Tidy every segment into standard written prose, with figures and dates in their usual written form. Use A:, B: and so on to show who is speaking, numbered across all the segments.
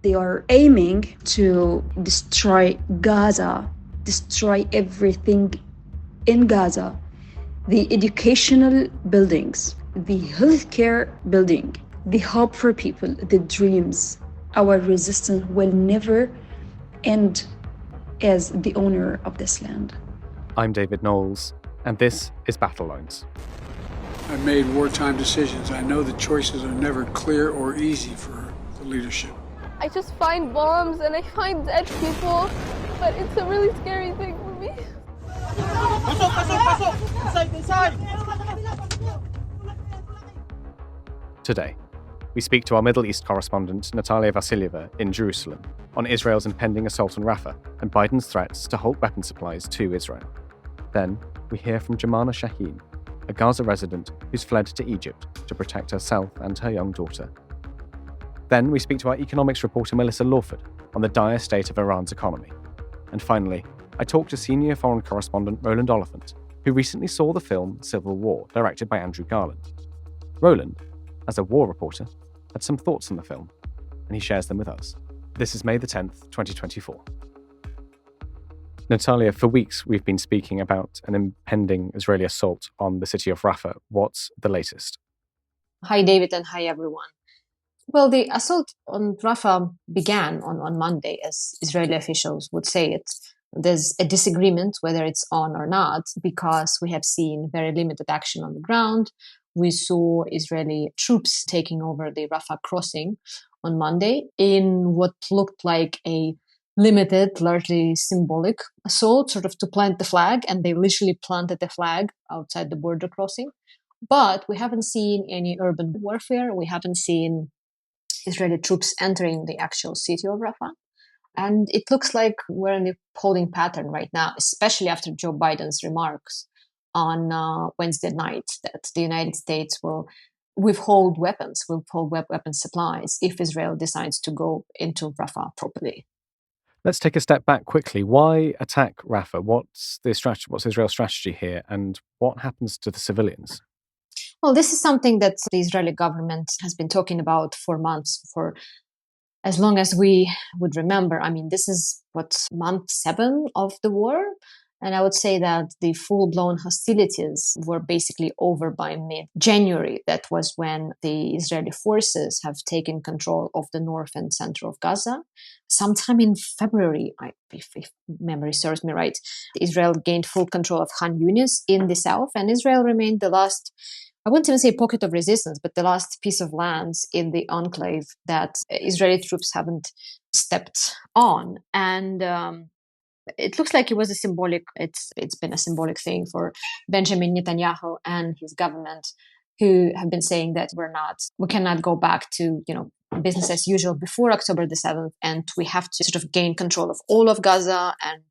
A: They are aiming to destroy Gaza, destroy everything in Gaza, the educational buildings, the healthcare building, the hope for people, the dreams. Our resistance will never end as the owner of this land.
B: I'm David Knowles, and this is Battle Lines.
C: I've made wartime decisions. I know the choices are never clear or easy for the leadership.
D: I just find bombs and I find dead people, but it's a really scary thing for me.
B: Today, we speak to our Middle East correspondent Natalia Vasilyeva in Jerusalem on Israel's impending assault on Rafah and Biden's threats to halt weapon supplies to Israel. Then, we hear from Jumana Shahin, a Gaza resident who's fled to Egypt to protect herself and her young daughter. Then, we speak to our economics reporter Melissa Lawford on the dire state of Iran's economy. And finally, I talk to senior foreign correspondent Roland Oliphant, who recently saw the film Civil War, directed by Andrew Garland. Roland, as a war reporter, had some thoughts on the film, and he shares them with us. This is May the 10th, 2024. Nataliya, for weeks we've been speaking about an impending Israeli assault on the city of Rafah. What's the latest?
E: Hi, David, and hi, everyone. Well, the assault on Rafah began on Monday, as Israeli officials would say it. There's a disagreement whether it's on or not, because we have seen very limited action on the ground. We saw Israeli troops taking over the Rafah crossing on Monday in what looked like a limited, largely symbolic assault, sort of to plant the flag, and they literally planted the flag outside the border crossing. But we haven't seen any urban warfare. We haven't seen Israeli troops entering the actual city of Rafah. And it looks like we're in a holding pattern right now, especially after Joe Biden's remarks on Wednesday night that the United States will withhold weapons supplies if Israel decides to go into Rafah properly.
B: Let's take a step back quickly. Why attack Rafah? What's Israel's strategy here, and what happens to the civilians?
E: Well, this is something that the Israeli government has been talking about for months, for as long as we would remember. I mean, this is month 7 of the war. And I would say that the full-blown hostilities were basically over by mid-January. That was when the Israeli forces have taken control of the north and center of Gaza. Sometime in February, if memory serves me right, Israel gained full control of Khan Yunis in the south, and Israel remained the last, I wouldn't even say pocket of resistance, but the last piece of lands in the enclave that Israeli troops haven't stepped on. And it looks like it's been a symbolic thing for Benjamin Netanyahu and his government, who have been saying that we cannot go back to, business as usual before October the 7th. And we have to sort of gain control of all of Gaza and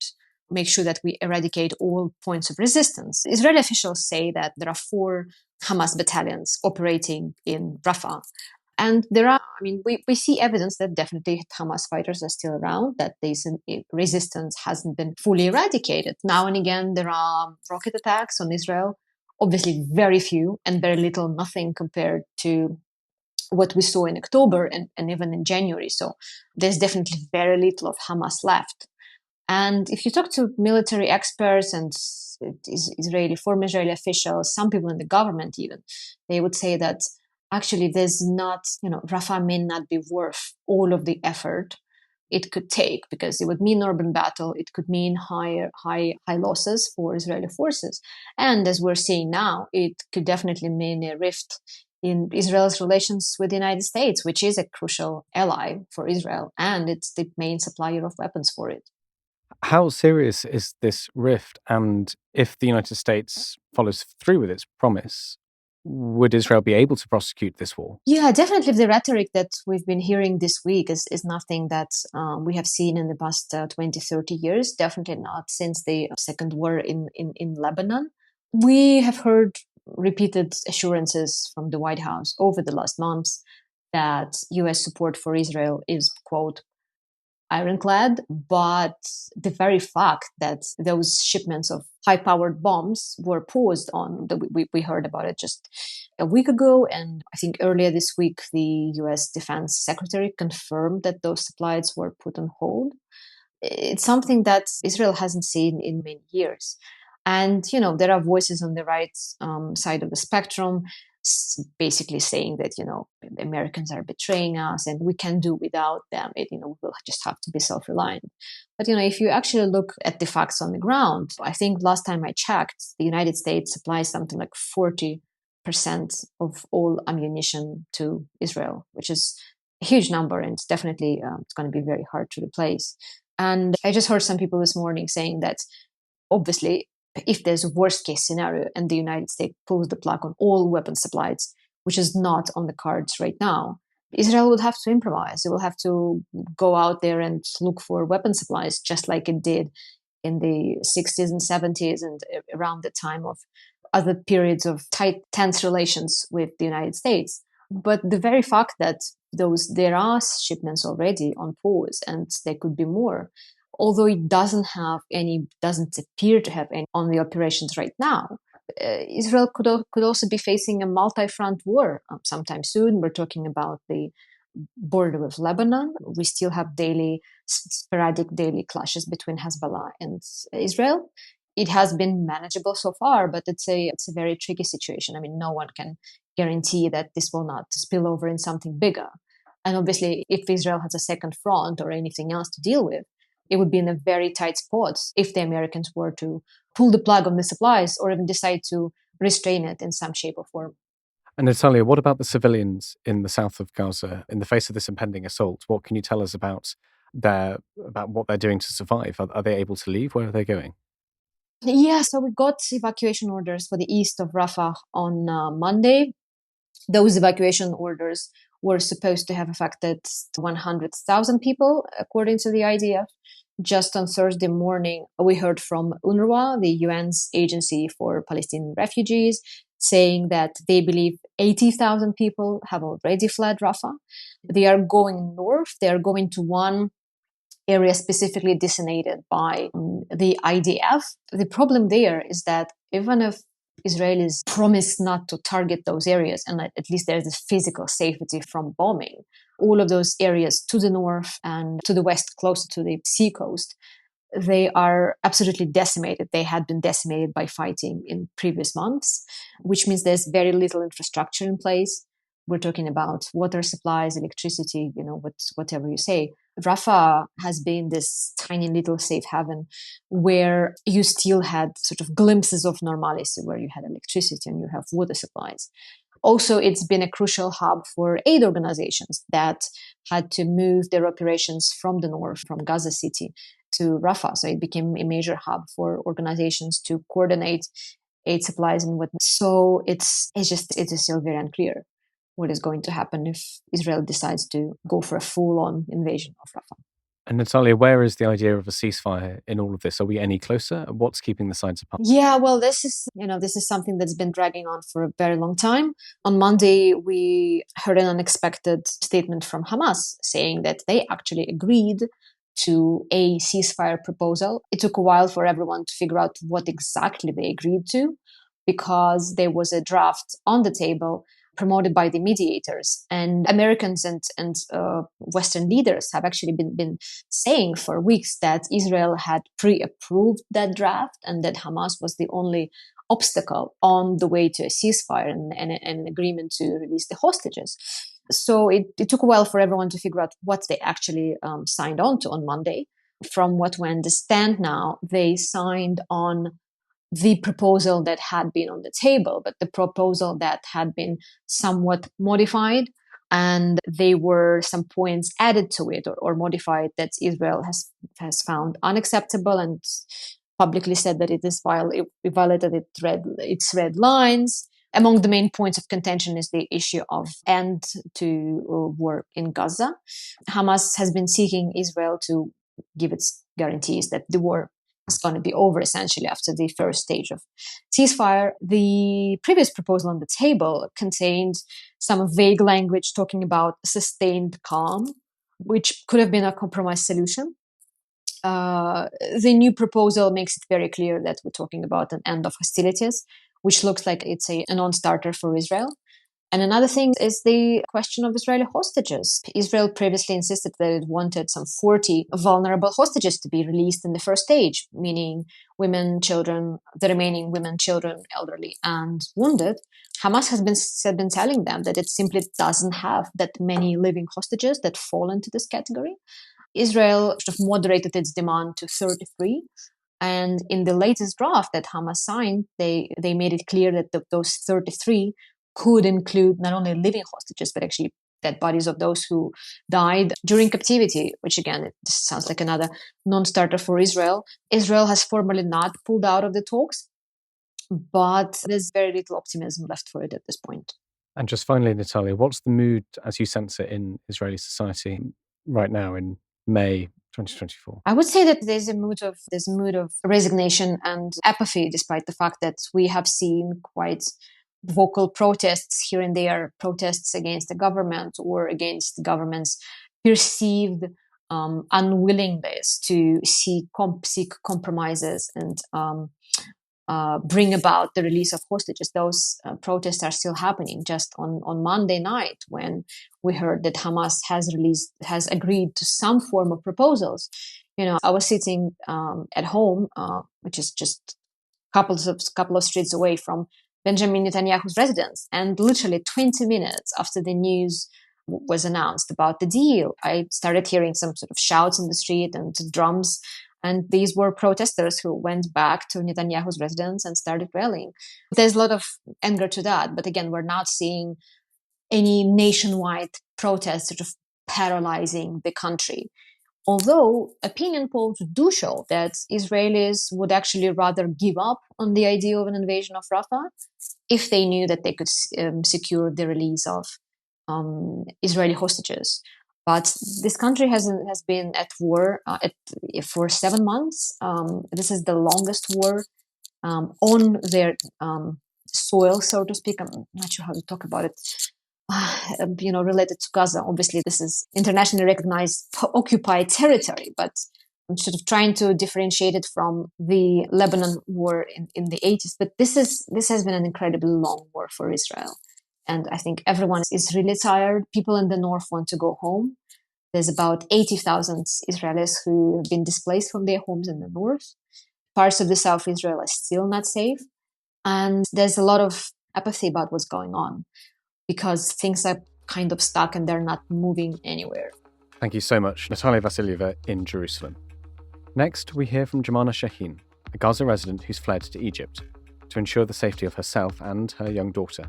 E: make sure that we eradicate all points of resistance. Israeli officials say that there are 4 Hamas battalions operating in Rafah. And we see evidence that definitely Hamas fighters are still around, that this resistance hasn't been fully eradicated. Now and again, there are rocket attacks on Israel, obviously very few and very little, nothing compared to what we saw in October and even in January. So there's definitely very little of Hamas left. And if you talk to military experts and former Israeli officials, some people in the government even, they would say that actually there's not, Rafah may not be worth all of the effort it could take, because it would mean urban battle. It could mean high losses for Israeli forces. And as we're seeing now, it could definitely mean a rift in Israel's relations with the United States, which is a crucial ally for Israel, and it's the main supplier of weapons for it.
B: How serious is this rift? And if the United States follows through with its promise, would Israel be able to prosecute this war?
E: Yeah, definitely. The rhetoric that we've been hearing this week is nothing that we have seen in the past 20, 30 years. Definitely not since the second war in Lebanon. We have heard repeated assurances from the White House over the last months that U.S. support for Israel is, quote, ironclad, but the very fact that those shipments of high-powered bombs were paused we heard about it just a week ago, and I think earlier this week the US Defense Secretary confirmed that those supplies were put on hold. It's something that Israel hasn't seen in many years. And, there are voices on the right side of the spectrum basically saying that, the Americans are betraying us and we can do without them. We'll just have to be self-reliant. But, if you actually look at the facts on the ground, I think last time I checked, the United States supplies something like 40% of all ammunition to Israel, which is a huge number. And it's definitely, it's going to be very hard to replace. And I just heard some people this morning saying that obviously, if there's a worst case scenario and the United States pulls the plug on all weapon supplies, which is not on the cards right now, Israel would have to improvise. It will have to go out there and look for weapon supplies, just like it did in the 60s and 70s and around the time of other periods of tight, tense relations with the United States. But the very fact that there are shipments already on pause and there could be more, although it doesn't appear to have any on the operations right now, Israel could also be facing a multi-front war sometime soon. We're talking about the border with Lebanon. We still have sporadic daily clashes between Hezbollah and Israel. It has been manageable so far, but it's a very tricky situation. I mean, no one can guarantee that this will not spill over in something bigger. And obviously, if Israel has a second front or anything else to deal with, it would be in a very tight spot if the Americans were to pull the plug on the supplies or even decide to restrain it in some shape or form.
B: And Nataliya, what about the civilians in the south of Gaza in the face of this impending assault? What can you tell us about what they're doing to survive? Are they able to leave? Where are they going?
E: Yeah, so we got evacuation orders for the east of Rafah on Monday. Those evacuation orders were supposed to have affected 100,000 people, according to the IDF. Just on Thursday morning, we heard from UNRWA, the UN's agency for Palestinian refugees, saying that they believe 80,000 people have already fled Rafah. They are going north. They are going to one area specifically designated by the IDF. The problem there is that even if Israelis promise not to target those areas, and at least there's this physical safety from bombing, all of those areas to the north and to the west, closer to the seacoast, they are absolutely decimated. They had been decimated by fighting in previous months, which means there's very little infrastructure in place. We're talking about water supplies, electricity, whatever you say. Rafah has been this tiny little safe haven where you still had sort of glimpses of normalcy, where you had electricity and you have water supplies. Also, it's been a crucial hub for aid organizations that had to move their operations from the north, from Gaza City to Rafah. So it became a major hub for organizations to coordinate aid supplies and whatnot. So it is still very unclear what is going to happen if Israel decides to go for a full-on invasion of Rafah.
B: And Nataliya, where is the idea of a ceasefire in all of this? Are we any closer? What's keeping the sides apart?
E: Yeah, well, this is something that's been dragging on for a very long time. On Monday, we heard an unexpected statement from Hamas saying that they actually agreed to a ceasefire proposal. It took a while for everyone to figure out what exactly they agreed to, because there was a draft on the table promoted by the mediators. And Americans and Western leaders have actually been saying for weeks that Israel had pre-approved that draft and that Hamas was the only obstacle on the way to a ceasefire and an agreement to release the hostages. So it took a while for everyone to figure out what they actually signed on to on Monday. From what we understand now, they signed on the proposal that had been on the table, but the proposal that had been somewhat modified, and there were some points added to it or modified that Israel has found unacceptable and publicly said that it violated its red lines. Among the main points of contention is the issue of end to war in Gaza. Hamas has been seeking Israel to give its guarantees that the war is going to be over essentially after the first stage of ceasefire. The previous proposal on the table contained some vague language talking about sustained calm, which could have been a compromise solution. The new proposal makes it very clear that we're talking about an end of hostilities, which looks like it's a non-starter for Israel. And another thing is the question of Israeli hostages. Israel previously insisted that it wanted some 40 vulnerable hostages to be released in the first stage, meaning women, children, the remaining women, children, elderly, and wounded. Hamas has been telling them that it simply doesn't have that many living hostages that fall into this category. Israel sort of moderated its demand to 33. And in the latest draft that Hamas signed, they made it clear that those 33 could include not only living hostages, but actually dead bodies of those who died during captivity, which again, it sounds like another non-starter for Israel. Israel has formally not pulled out of the talks, but there's very little optimism left for it at this point.
B: And just finally, Nataliya, what's the mood as you sense it in Israeli society right now in May 2024?
E: I would say that there's a mood of resignation and apathy, despite the fact that we have seen quite vocal protests here and there, protests against the government or against the government's perceived unwillingness to seek compromises and bring about the release of hostages. Those protests are still happening. Just on Monday night, when we heard that Hamas has agreed to some form of proposals, I was sitting at home, which is just couple of streets away from Benjamin Netanyahu's residence, and literally 20 minutes after the news was announced about the deal, I started hearing some sort of shouts in the street and drums. And these were protesters who went back to Netanyahu's residence and started rallying. There's a lot of anger to that. But again, we're not seeing any nationwide protests sort of paralyzing the country. Although opinion polls do show that Israelis would actually rather give up on the idea of an invasion of Rafah if they knew that they could secure the release of Israeli hostages. But this country has been at war for 7 months. This is the longest war on their soil, so to speak. I'm not sure how to talk about it. Related to Gaza. Obviously, this is internationally recognized occupied territory, but I'm sort of trying to differentiate it from the Lebanon war in the 80s. But this has been an incredibly long war for Israel. And I think everyone is really tired. People in the north want to go home. There's about 80,000 Israelis who have been displaced from their homes in the north. Parts of the south Israel are still not safe. And there's a lot of apathy about what's going on, because things are kind of stuck and they're not moving anywhere.
B: Thank you so much, Natalia Vasilyeva in Jerusalem. Next, we hear from Jumana Shahin, a Gaza resident who's fled to Egypt to ensure the safety of herself and her young daughter.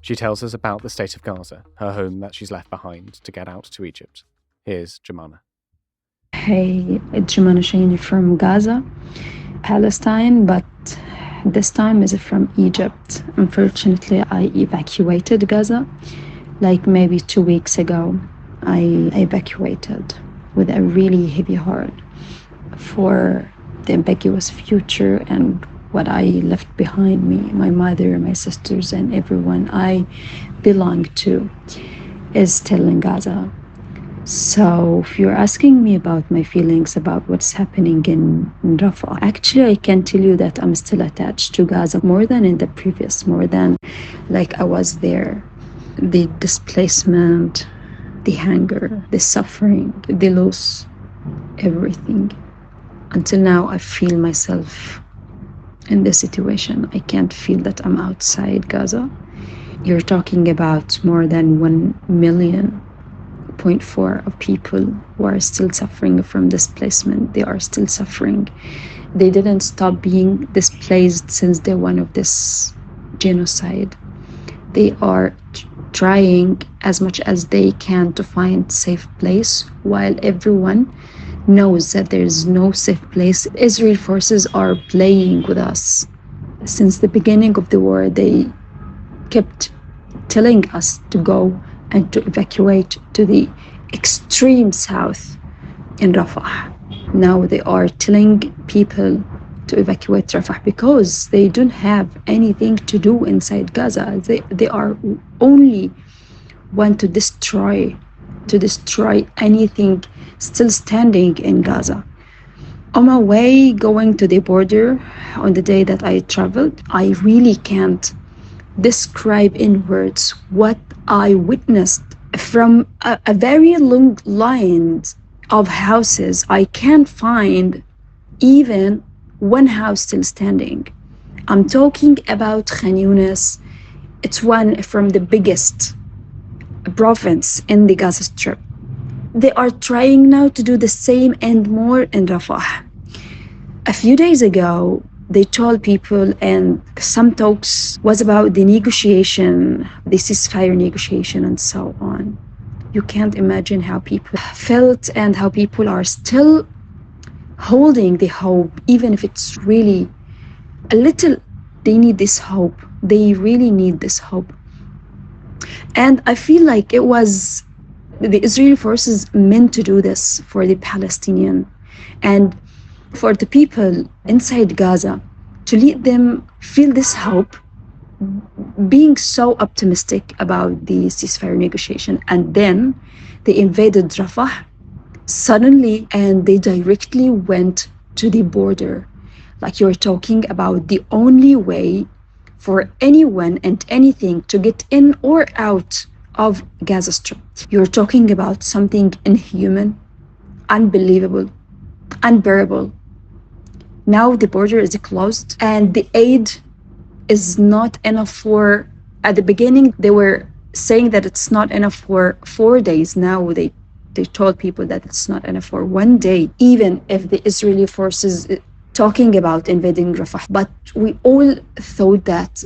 B: She tells us about the state of Gaza, her home that she's left behind to get out to Egypt. Here's Jumana.
A: Hey, it's Jumana Shahin from Gaza, Palestine, but this time is from Egypt. Unfortunately, I evacuated Gaza like maybe 2 weeks ago. I evacuated with a really heavy heart for the ambiguous future and what I left behind me. My mother, my sisters, and everyone I belong to is still in Gaza. So if you're asking me about my feelings about what's happening in Rafah, actually I can tell you that I'm still attached to Gaza more than in the previous, more than like I was there. The displacement, the hunger, the suffering, the loss, everything. Until now, I feel myself in this situation. I can't feel that I'm outside Gaza. You're talking about more than 1.4 million of people who are still suffering from displacement. They are still suffering. They didn't stop being displaced since day one of this genocide. They are trying as much as they can to find safe place, while everyone knows that there is no safe place. Israel forces are playing with us. Since the beginning of the war, they kept telling us to go and to evacuate to the extreme south in Rafah. Now they are telling people to evacuate Rafah because they don't have anything to do inside Gaza. They are only want to destroy to destroy anything still standing in Gaza. On my way going to the border on the day that I traveled, I really can't describe in words what I witnessed from a very long line of houses. I can't find even one house still standing. I'm talking about Khan Yunis. It's one from the biggest province in the Gaza Strip. They are trying now to do the same and more in Rafah. A few days ago, they told people, and some talks was about the negotiation, the ceasefire negotiation and so on. You can't imagine how people felt and how people are still holding the hope, even if it's really a little. They need this hope. They really need this hope. And I feel like it was the Israeli forces meant to do this for the Palestinian and for the people inside Gaza, to let them feel this hope, being so optimistic about the ceasefire negotiation. And then they invaded Rafah suddenly, and they directly went to the border. Like, you're talking about the only way for anyone and anything to get in or out of Gaza Strip. You're talking about something inhuman, unbelievable, unbearable. Now the border is closed and the aid is not enough for, at the beginning they were saying that it's not enough for 4 days. Now they told people that it's not enough for 1 day, even if the Israeli forces talking about invading Rafah. But we all thought that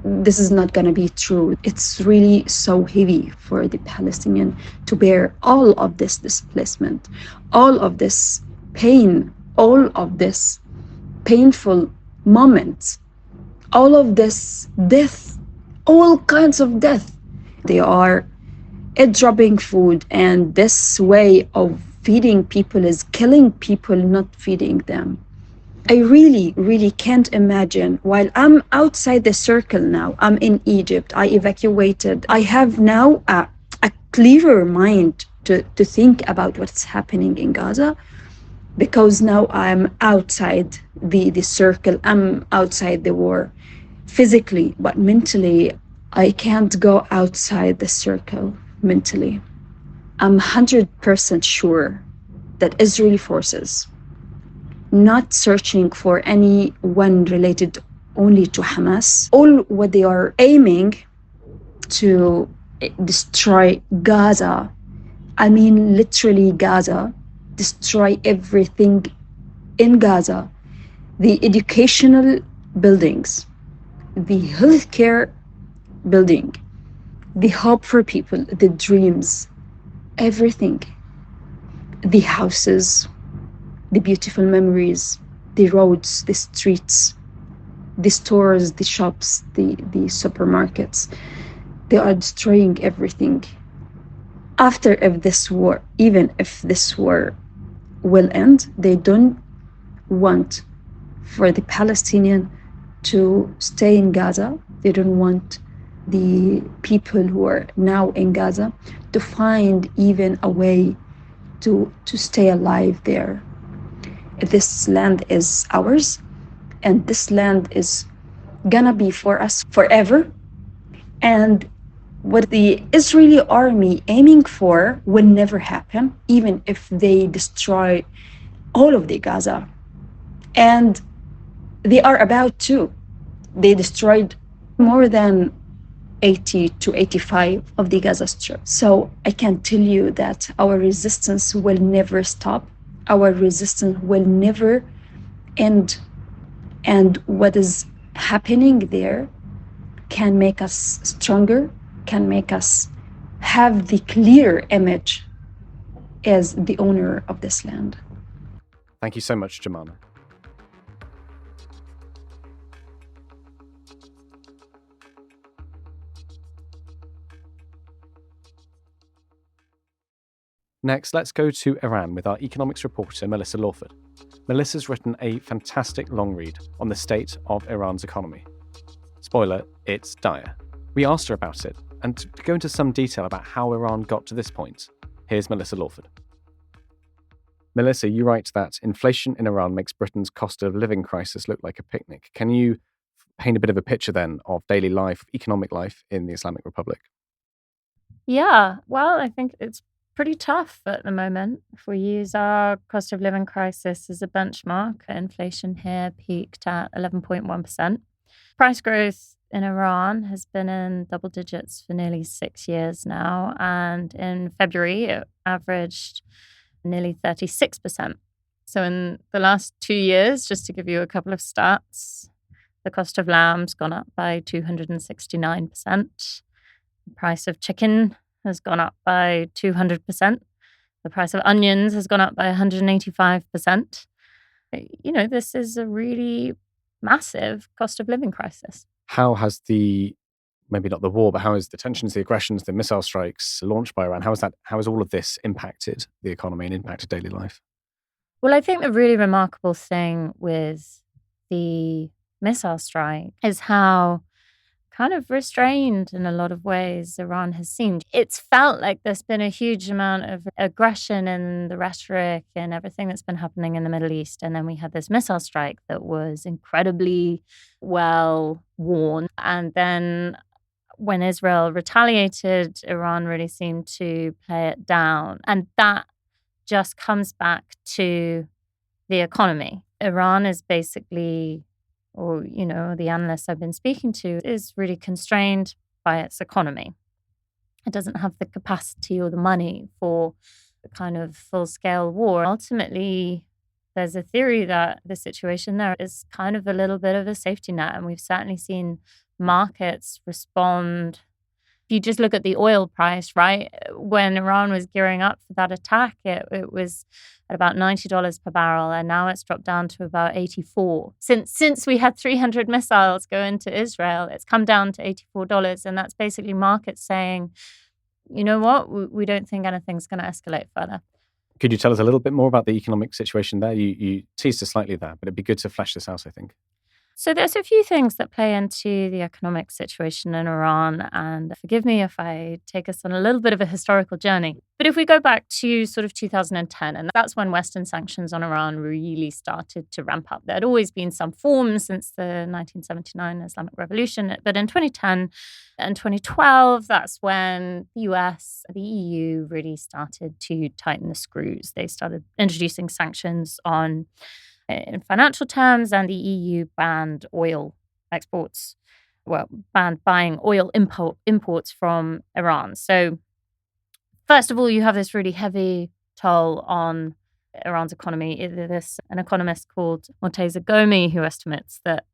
A: this is not going to be true. It's really so heavy for the Palestinian to bear all of this displacement, all of this pain, all of this painful moments, all of this death, all kinds of death. They are dropping food, and this way of feeding people is killing people, not feeding them. I really, really can't imagine. While I'm outside the circle now, I'm in Egypt, I evacuated. I have now a clearer mind to think about what's happening in Gaza, because now I'm outside the circle, I'm outside the war physically, but mentally, I can't go outside the circle mentally. I'm 100% sure that Israeli forces, not searching for anyone related only to Hamas, all what they are aiming to destroy Gaza, I mean literally Gaza, destroy everything in Gaza, the educational buildings, the healthcare building, the hope for people, the dreams, everything, the houses, the beautiful memories, the roads, the streets, the stores, the shops, the supermarkets. They are destroying everything. After, if this war, even if this war will end, they don't want for the Palestinian to stay in Gaza. They don't want the people who are now in Gaza to find even a way to stay alive there. This land is ours, and this land is gonna be for us forever. And what the Israeli army aiming for will never happen, even if they destroy all of the Gaza. And they are about to. They destroyed more than 80 to 85 of the Gaza Strip. So I can tell you that our resistance will never stop. Our resistance will never end. And what is happening there can make us stronger, can make us have the clear image as the owner of this land.
B: Thank you so much, Jumana. Next, let's go to Iran with our economics reporter, Melissa Lawford. Melissa's written a fantastic long read on the state of Iran's economy. Spoiler, it's dire. We asked her about it And to go into some detail about how Iran got to this point, here's Melissa Lawford. Melissa, you write that inflation in Iran makes Britain's cost of living crisis look like a picnic. Can you paint a bit of a picture then of daily life, economic life in the Islamic Republic?
F: Yeah, well, I think it's pretty tough at the moment. If we use our cost of living crisis as a benchmark, inflation here peaked at 11.1%. Price growth in Iran has been in double digits for nearly 6 years now. And in February, it averaged nearly 36%. So in the last 2 years, just to give you a couple of stats, the cost of lamb's gone up by 269%. The price of chicken has gone up by 200%. The price of onions has gone up by 185%. This is a really massive cost of living crisis.
B: How has maybe not the war, but how has the tensions, the aggressions, the missile strikes launched by Iran, how has all of this impacted the economy and impacted daily life?
F: Well, I think the really remarkable thing with the missile strike is how kind of restrained in a lot of ways Iran has seemed. It's felt like there's been a huge amount of aggression in the rhetoric and everything that's been happening in the Middle East. And then we had this missile strike that was incredibly well worn. And then when Israel retaliated, Iran really seemed to play it down. And that just comes back to the economy. Iran is basically, or, the analysts I've been speaking to, is really constrained by its economy. It doesn't have the capacity or the money for the kind of full-scale war. Ultimately, there's a theory that the situation there is kind of a little bit of a safety net, and we've certainly seen markets respond. If you just look at the oil price, right? When Iran was gearing up for that attack, it was at about $90 per barrel, and now it's dropped down to about 84. Since we had 300 missiles go into Israel, it's come down to $84, and that's basically markets saying, you know what, we don't think anything's going to escalate further.
B: Could you tell us a little bit more about the economic situation there? You teased us slightly there, but it'd be good to flesh this out, I think.
F: So there's a few things that play into the economic situation in Iran, and forgive me if I take us on a little bit of a historical journey. But if we go back to sort of 2010, and that's when Western sanctions on Iran really started to ramp up. There had always been some form since the 1979 Islamic Revolution, but in 2010 and 2012, that's when the US, the EU really started to tighten the screws. They started introducing sanctions on in financial terms, and the EU banned oil exports, banned buying oil imports from Iran. So first of all, you have this really heavy toll on Iran's economy. There's an economist called Morteza Gomi who estimates that,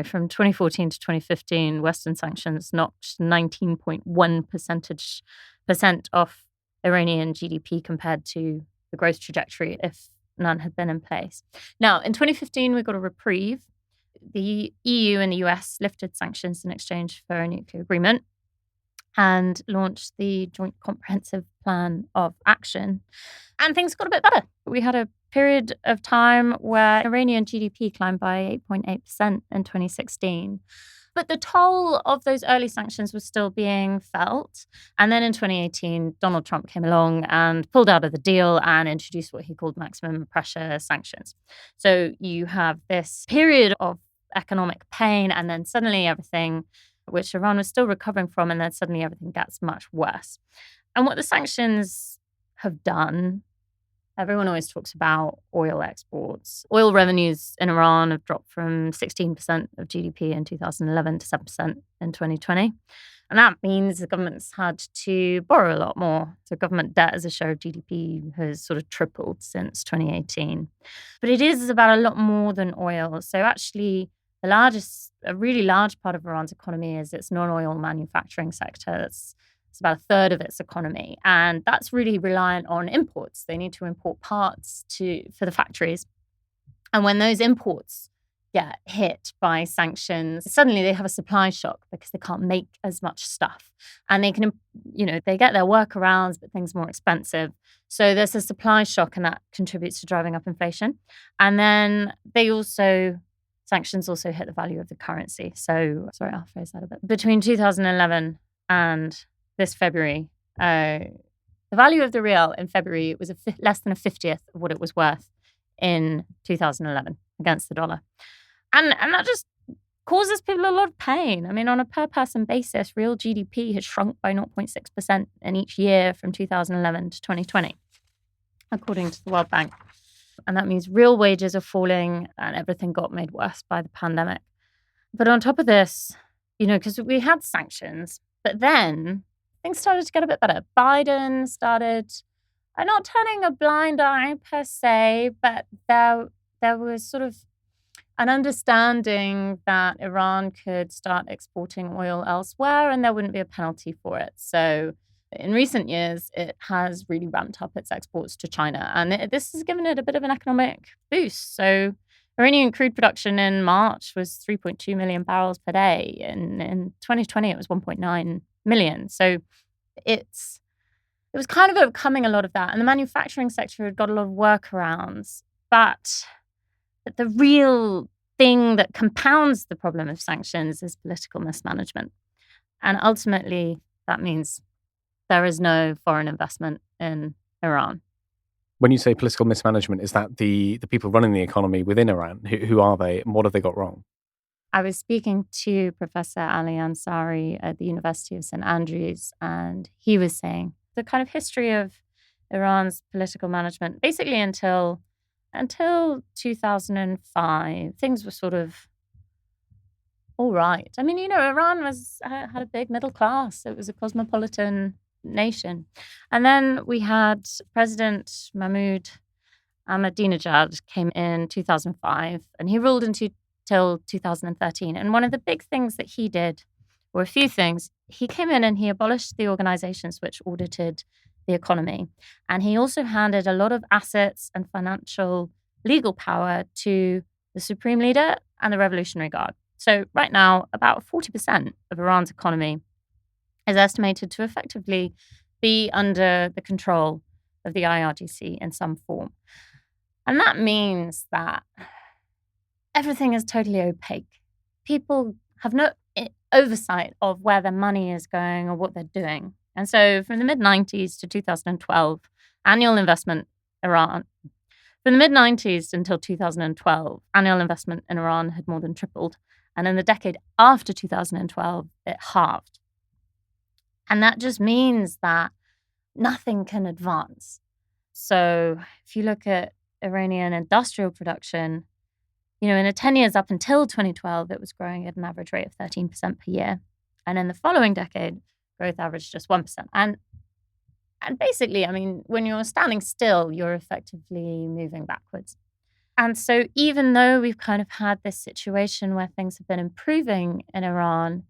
F: from 2014 to 2015, Western sanctions knocked 19.1% off Iranian GDP compared to the growth trajectory if none had been in place. Now, in 2015, we got a reprieve. The EU and the US lifted sanctions in exchange for a nuclear agreement and launched the Joint Comprehensive Plan of Action. And things got a bit better. We had a period of time where Iranian GDP climbed by 8.8% in 2016. But the toll of those early sanctions was still being felt. And then in 2018, Donald Trump came along and pulled out of the deal and introduced what he called maximum pressure sanctions. So you have this period of economic pain, and then suddenly everything, which Iran was still recovering from, and then suddenly everything gets much worse. And what the sanctions have done, everyone always talks about oil exports. Oil revenues in Iran have dropped from 16% of GDP in 2011 to 7% in 2020. And that means the government's had to borrow a lot more. So government debt as a share of GDP has sort of tripled since 2018. But it is about a lot more than oil. So actually, a really large part of Iran's economy is its non-oil manufacturing sector. It's about a third of its economy. And that's really reliant on imports. They need to import parts for the factories. And when those imports get hit by sanctions, suddenly they have a supply shock because they can't make as much stuff. And they can, they get their workarounds, but things are more expensive. So there's a supply shock, and that contributes to driving up inflation. And then sanctions also hit the value of the currency. So, sorry, I'll phrase that a bit. Between 2011 And this February, the value of the real in February was less than a 50th of what it was worth in 2011 against the dollar. And that just causes people a lot of pain. I mean, on a per-person basis, real GDP has shrunk by 0.6% in each year from 2011 to 2020, according to the World Bank. And that means real wages are falling and everything got made worse by the pandemic. But on top of this, because we had sanctions, but then things started to get a bit better. Biden started not turning a blind eye per se, but there was sort of an understanding that Iran could start exporting oil elsewhere and there wouldn't be a penalty for it. So in recent years, it has really ramped up its exports to China. And this has given it a bit of an economic boost. So Iranian crude production in March was 3.2 million barrels per day. In 2020, it was 1.9 million. So it was kind of overcoming a lot of that. And the manufacturing sector had got a lot of workarounds. But the real thing that compounds the problem of sanctions is political mismanagement. And ultimately, that means there is no foreign investment in Iran.
B: When you say political mismanagement, is that the people running the economy within Iran? Who are they and what have they got wrong?
F: I was speaking to Professor Ali Ansari at the University of St. Andrews, and he was saying the kind of history of Iran's political management, basically until 2005, things were sort of all right. I mean, Iran had a big middle class. It was a cosmopolitan nation. And then we had President Mahmoud Ahmadinejad came in 2005, and he ruled till 2013. And one of the big things that he did were a few things. He came in and he abolished the organizations which audited the economy. And he also handed a lot of assets and financial legal power to the supreme leader and the Revolutionary Guard. So right now, about 40% of Iran's economy is estimated to effectively be under the control of the IRGC in some form. And that means that everything is totally opaque. People have no oversight of where their money is going or what they're doing. And so from the mid-90s to 2012, annual investment Iran, from the mid-90s until 2012, annual investment in Iran had more than tripled. And in the decade after 2012, it halved. And that just means that nothing can advance. So if you look at Iranian industrial production, in the 10 years up until 2012, it was growing at an average rate of 13% per year. And in the following decade, growth averaged just 1%. And basically, I mean, when you're standing still, you're effectively moving backwards. And so even though we've kind of had this situation where things have been improving in Iran,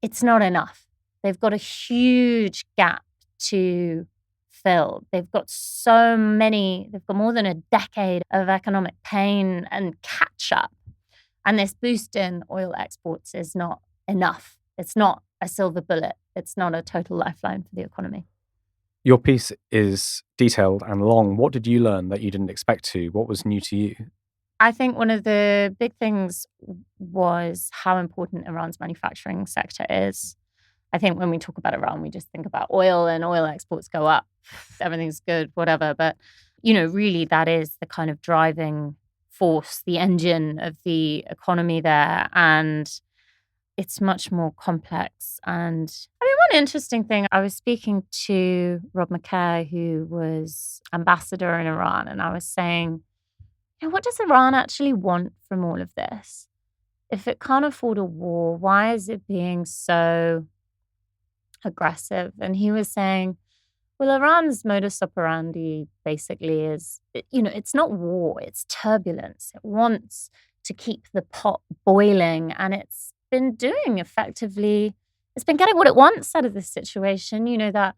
F: it's not enough. They've got a huge gap to fill. They've got more than a decade of economic pain and catch up. And this boost in oil exports is not enough. It's not a silver bullet. It's not a total lifeline for the economy.
B: Your piece is detailed and long. What did you learn that you didn't expect to? What was new to you?
F: I think one of the big things was how important Iran's manufacturing sector is. I think when we talk about Iran, we just think about oil and oil exports go up. Everything's good, whatever. But, really that is the kind of driving force, the engine of the economy there. And it's much more complex. And I mean, one interesting thing, I was speaking to Rob McCare, who was ambassador in Iran, and I was saying, what does Iran actually want from all of this? If it can't afford a war, why is it being so aggressive? And he was saying, well, Iran's modus operandi basically is, it's not war, it's turbulence. It wants to keep the pot boiling, and it's been doing effectively, it's been getting what it wants out of this situation. That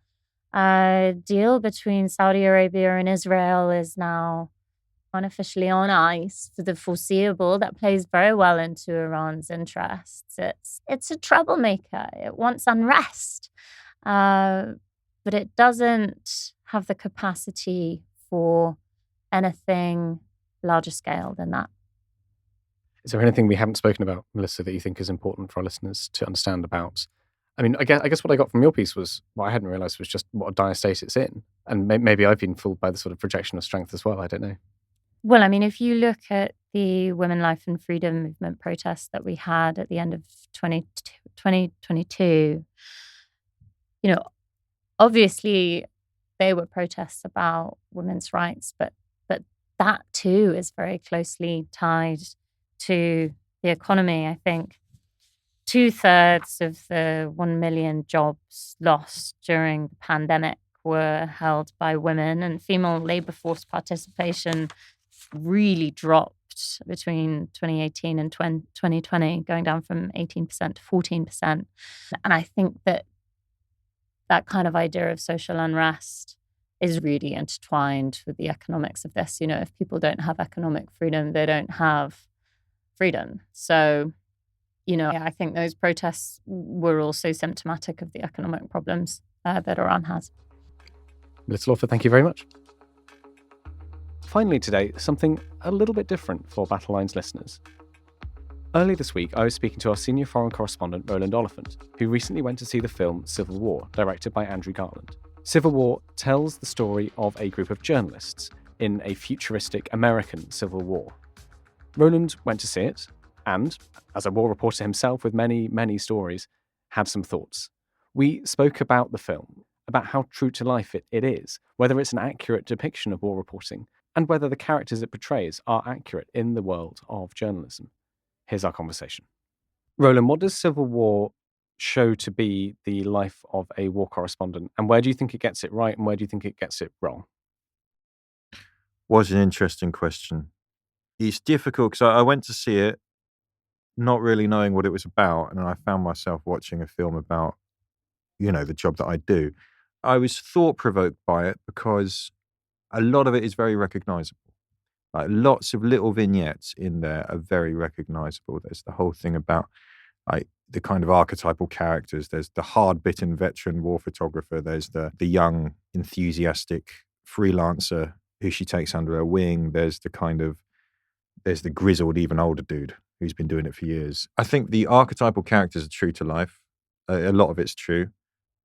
F: deal between Saudi Arabia and Israel is now unofficially on ice for the foreseeable. That plays very well into Iran's interests. It's a troublemaker. It wants unrest, but it doesn't have the capacity for anything larger scale than that.
B: Is there anything we haven't spoken about, Melissa, that you think is important for our listeners to understand about I mean, I guess what I got from your piece was, what I hadn't realised was just what a dire state it's in. And maybe I've been fooled by the sort of projection of strength as well. I don't know.
F: Well, I mean, if you look at the Women, Life and Freedom movement protests that we had at the end of 2022, obviously they were protests about women's rights, but that too is very closely tied to the economy. I think 2/3 of the 1 million jobs lost during the pandemic were held by women, and female labor force participation really dropped between 2018 and 2020, going down from 18% to 14%. And I think that kind of idea of social unrest is really intertwined with the economics of this. If people don't have economic freedom, they don't have freedom. So, I think those protests were also symptomatic of the economic problems that Iran has.
B: Melissa Lawford, thank you very much. Finally today, something a little bit different for Battle Lines listeners. Early this week, I was speaking to our senior foreign correspondent, Roland Oliphant, who recently went to see the film Civil War, directed by Andrew Garland. Civil War tells the story of a group of journalists in a futuristic American Civil War. Roland went to see it, and, as a war reporter himself with many, many stories, had some thoughts. We spoke about the film, about how true to life it is, whether it's an accurate depiction of war reporting, and whether the characters it portrays are accurate in the world of journalism. Here's our conversation. Roland, what does Civil War show to be the life of a war correspondent, and where do you think it gets it right, and where do you think it gets it wrong?
G: Was an interesting question. It's difficult because I went to see it not really knowing what it was about, and I found myself watching a film about, the job that I do. I was thought-provoked by it because a lot of it is very recognizable. Like, lots of little vignettes in there are very recognizable. There's the whole thing about the kind of archetypal characters. There's the hard-bitten veteran war photographer. There's the young, enthusiastic freelancer who she takes under her wing. There's the grizzled, even older dude who's been doing it for years. I think the archetypal characters are true to life. A lot of it's true.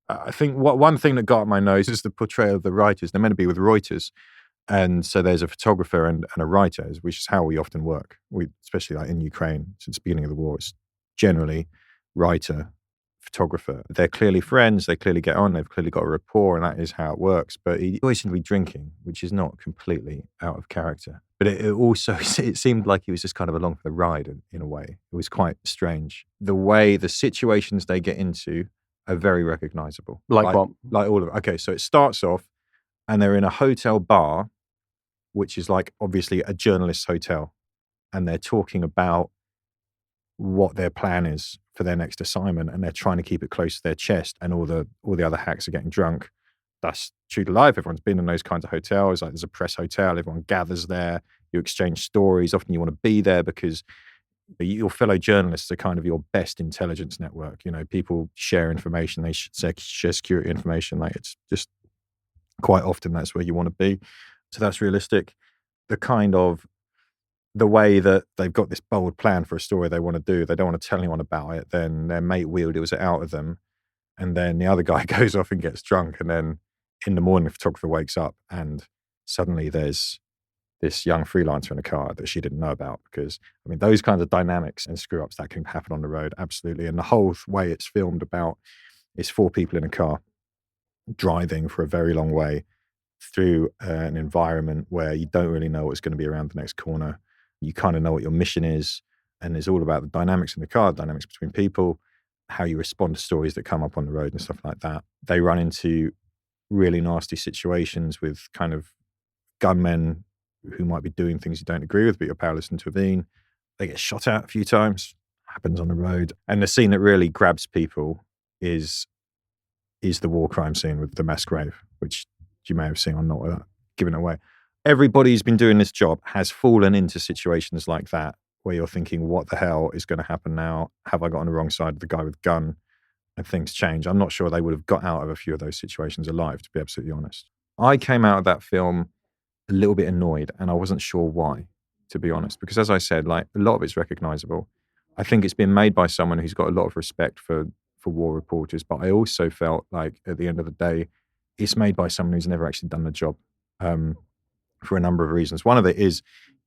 G: I think one thing that got on my nose is the portrayal of the writers. They're meant to be with Reuters. And so there's a photographer and a writer, which is how we often work. Especially in Ukraine, since the beginning of the war, it's generally writer, photographer. They're clearly friends, they clearly get on, they've clearly got a rapport, and that is how it works. But he always seemed to be drinking, which is not completely out of character. But it also, it seemed like he was just kind of along for the ride in a way. It was quite strange. The way the situations they get into are very recognizable.
B: Like what?
G: Like all of it. Okay, so it starts off and they're in a hotel bar, which is obviously a journalist's hotel. And they're talking about what their plan is for their next assignment, and they're trying to keep it close to their chest, and all the other hacks are getting drunk. That's true to life. Everyone's been in those kinds of hotels. There's a press hotel, everyone gathers there, you exchange stories. Often you want to be there because your fellow journalists are kind of your best intelligence network. People share information, they share security information. It's just quite often that's where you want to be. So that's realistic. The way that they've got this bold plan for a story they want to do, they don't want to tell anyone about it, then their mate wheels it out of them, and then the other guy goes off and gets drunk, and then in the morning the photographer wakes up and suddenly there's this young freelancer in a car that she didn't know about. Because, those kinds of dynamics and screw-ups that can happen on the road, absolutely. And the whole way it's filmed it's 4 people in a car driving for a very long way through an environment where you don't really know what's going to be around the next corner. You kind of know what your mission is, and it's all about the dynamics in the car, dynamics between people, how you respond to stories that come up on the road and stuff like that. They run into really nasty situations with kind of gunmen who might be doing things you don't agree with, but you're powerless to intervene. They get shot at a few times, happens on the road. And the scene that really grabs people is the war crime scene with the mass grave, which you may have seen. I'm not giving it away. Everybody who's been doing this job has fallen into situations like that, where you're thinking, what the hell is going to happen now? Have I got on the wrong side of the guy with the gun? And things change. I'm not sure they would have got out of a few of those situations alive, to be absolutely honest. I came out of that film a little bit annoyed, and I wasn't sure why, to be honest. Because as I said, a lot of it's recognizable. I think it's been made by someone who's got a lot of respect for for war reporters, but I also felt like at the end of the day, it's made by someone who's never actually done the job, for a number of reasons. One of it is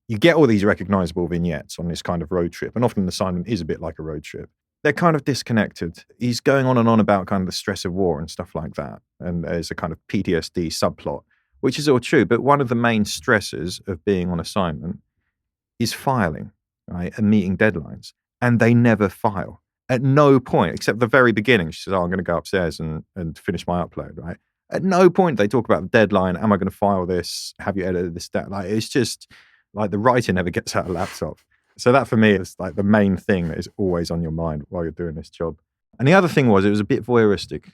G: you get all these recognizable vignettes on this kind of road trip, and often the assignment is a bit like a road trip. They're kind of disconnected. He's going on and on about kind of the stress of war and stuff like that. And there's a kind of PTSD subplot, which is all true. But one of the main stresses of being on assignment is filing, right, and meeting deadlines. And they never file. At no point, except the very beginning, she says, I'm going to go upstairs and finish my upload, right? At no point they talk about the deadline. Am I going to file this? Have you edited this? Like, it's just like the writer never gets out a laptop. So that for me is like the main thing that is always on your mind while you're doing this job. And the other thing was, it was a bit voyeuristic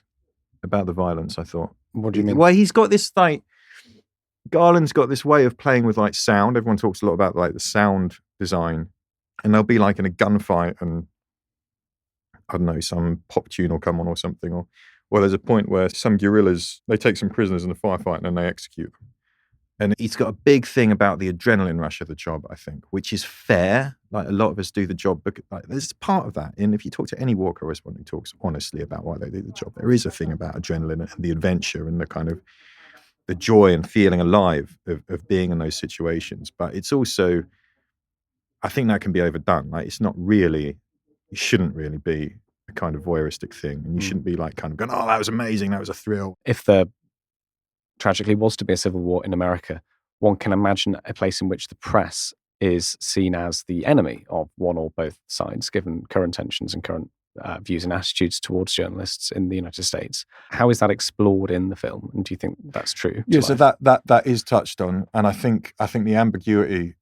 G: about the violence, I thought.
B: What do you mean?
G: Well, he's got this like, Garland's got this way of playing with like sound. Everyone talks a lot about like the sound design, and they'll be like in a gunfight and I don't know, some pop tune will come on or something. Or there's a point where some guerrillas, they take some prisoners in a firefight and then they execute them. And he's got a big thing about the adrenaline rush of the job, I think, which is fair. Like a lot of us do the job, but like, there's part of that. And if you talk to any war correspondent who talks honestly about why they do the job, there is a thing about adrenaline and the adventure and the kind of the joy and feeling alive of being in those situations. But it's also, I think that can be overdone. Like it's not really, it shouldn't really be a kind of voyeuristic thing. And you shouldn't be like kind of going, oh, that was amazing, that was a thrill.
B: If there tragically was to be a civil war in America, one can imagine a place in which the press is seen as the enemy of one or both sides, given current tensions and current views and attitudes towards journalists in the United States. How is that explored in the film? And do you think that's true?
G: Yeah, so that is touched on. And I think the ambiguity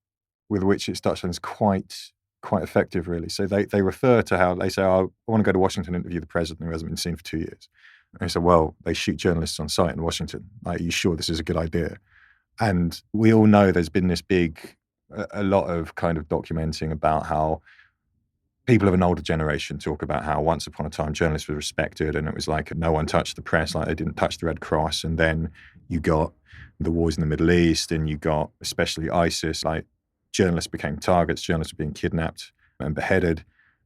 G: with which it's touched on is quite effective, really. So they refer to how they say, oh, I want to go to Washington and interview the president who hasn't been seen for 2 years. And they say, well, they shoot journalists on site in Washington. Like, are you sure this is a good idea? And we all know there's been this a lot of kind of documenting about how people of an older generation talk about how once upon a time journalists were respected and it was like no one touched the press, like they didn't touch the Red Cross. And then you got the wars in the Middle East and you got especially ISIS, like journalists became targets, journalists were being kidnapped and beheaded.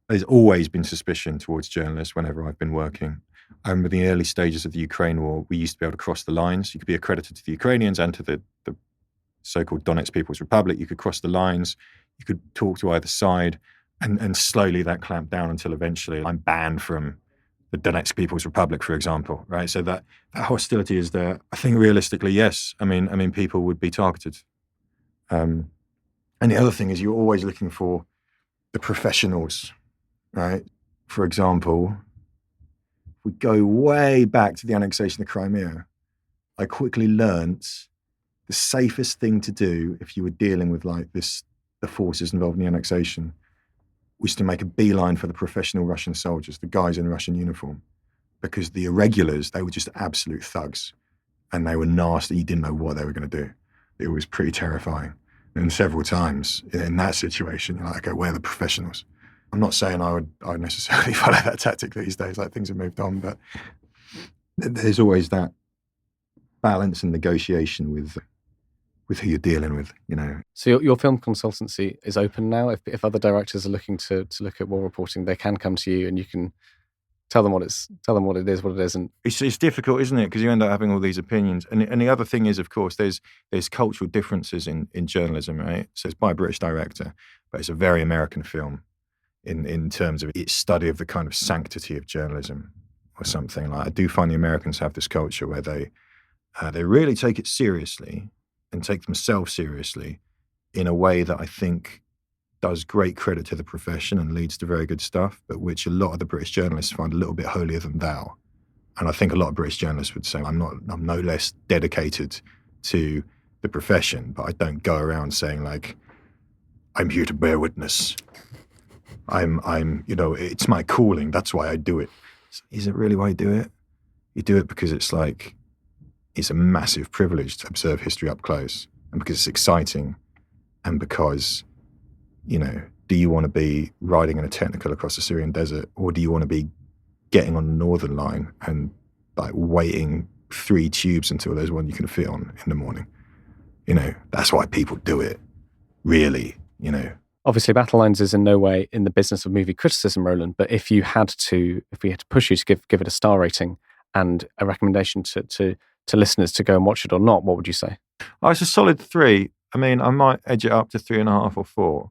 G: There's always been suspicion towards journalists whenever I've been working. I remember the early stages of the Ukraine war, we used to be able to cross the lines. You could be accredited to the Ukrainians and to the so-called Donetsk People's Republic. You could cross the lines. You could talk to either side. And slowly that clamped down until eventually I'm banned from the Donetsk People's Republic, for example, right? So that hostility is there. I think realistically, yes. I mean, people would be targeted. And the other thing is you're always looking for the professionals, right? For example, we go way back to the annexation of Crimea. I quickly learnt the safest thing to do if you were dealing with like the forces involved in the annexation was to make a beeline for the professional Russian soldiers, the guys in Russian uniform, because the irregulars, they were just absolute thugs and they were nasty. You didn't know what they were going to do. It was pretty terrifying. And several times in that situation, you're like, okay, where are the professionals? I'm not saying I would necessarily follow that tactic these days, like things have moved on, but there's always that balance and negotiation with who you're dealing with, you know.
B: So your film consultancy is open now. If other directors are looking to look at war reporting, they can come to you and you can tell them what it is, what it isn't.
G: It's difficult, isn't it? Because you end up having all these opinions. And the other thing is, of course, there's cultural differences in journalism, right? So it's by a British director, but it's a very American film in terms of its study of the kind of sanctity of journalism or something. Like I do find the Americans have this culture where they really take it seriously and take themselves seriously in a way that I think does great credit to the profession and leads to very good stuff, but which a lot of the British journalists find a little bit holier than thou. And I think a lot of British journalists would say, I'm no less dedicated to the profession, but I don't go around saying like, I'm here to bear witness. I'm, it's my calling. That's why I do it. Is it really why you do it? You do it because it's like, it's a massive privilege to observe history up close and because it's exciting and because, do you want to be riding in a technical across the Syrian desert or do you want to be getting on the Northern Line and like waiting 3 tubes until there's one you can fit on in the morning? That's why people do it, really,
B: Obviously, Battle Lines is in no way in the business of movie criticism, Roland, but if we had to push you to give it a star rating and a recommendation to listeners to go and watch it or not, what would you say?
G: Oh, it's a solid 3. I mean, I might edge it up to 3.5 or 4,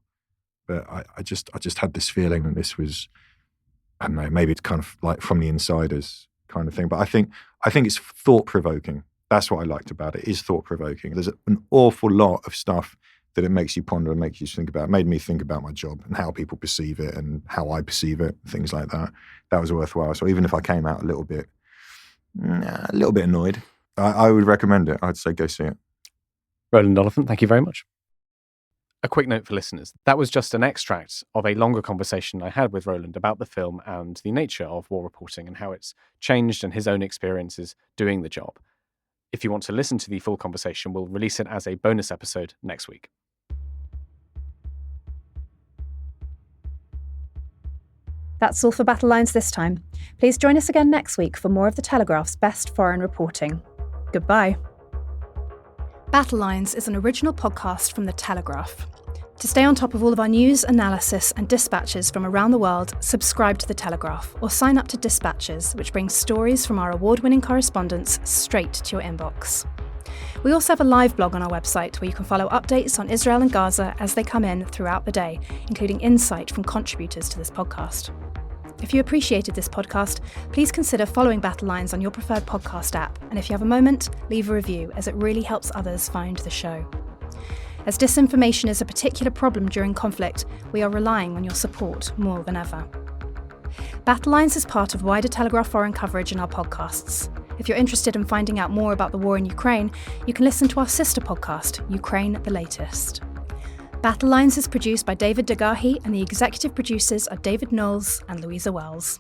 G: but I just had this feeling that this was, I don't know, maybe it's kind of like from the insiders kind of thing. But I think it's thought-provoking. That's what I liked about it, is thought-provoking. There's an awful lot of stuff that it makes you ponder and makes you think about. It made me think about my job and how people perceive it and how I perceive it, things like that. That was worthwhile. So even if I came out a little bit annoyed, I would recommend it. I'd say go see it.
B: Roland Oliphant, thank you very much. A quick note for listeners. That was just an extract of a longer conversation I had with Roland about the film and the nature of war reporting and how it's changed and his own experiences doing the job. If you want to listen to the full conversation, we'll release it as a bonus episode next week.
H: That's all for Battle Lines this time. Please join us again next week for more of the Telegraph's best foreign reporting. Goodbye. Battle Lines is an original podcast from The Telegraph. To stay on top of all of our news, analysis and dispatches from around the world, subscribe to The Telegraph or sign up to Dispatches, which brings stories from our award-winning correspondents straight to your inbox. We also have a live blog on our website where you can follow updates on Israel and Gaza as they come in throughout the day, including insight from contributors to this podcast. If you appreciated this podcast, please consider following Battle Lines on your preferred podcast app, and if you have a moment, leave a review, as it really helps others find the show. As disinformation is a particular problem during conflict, we are relying on your support more than ever. Battle Lines is part of wider Telegraph foreign coverage in our podcasts. If you're interested in finding out more about the war in Ukraine, you can listen to our sister podcast, Ukraine the Latest. Battle Lines is produced by David Degahi, and the executive producers are David Knowles and Louisa Wells.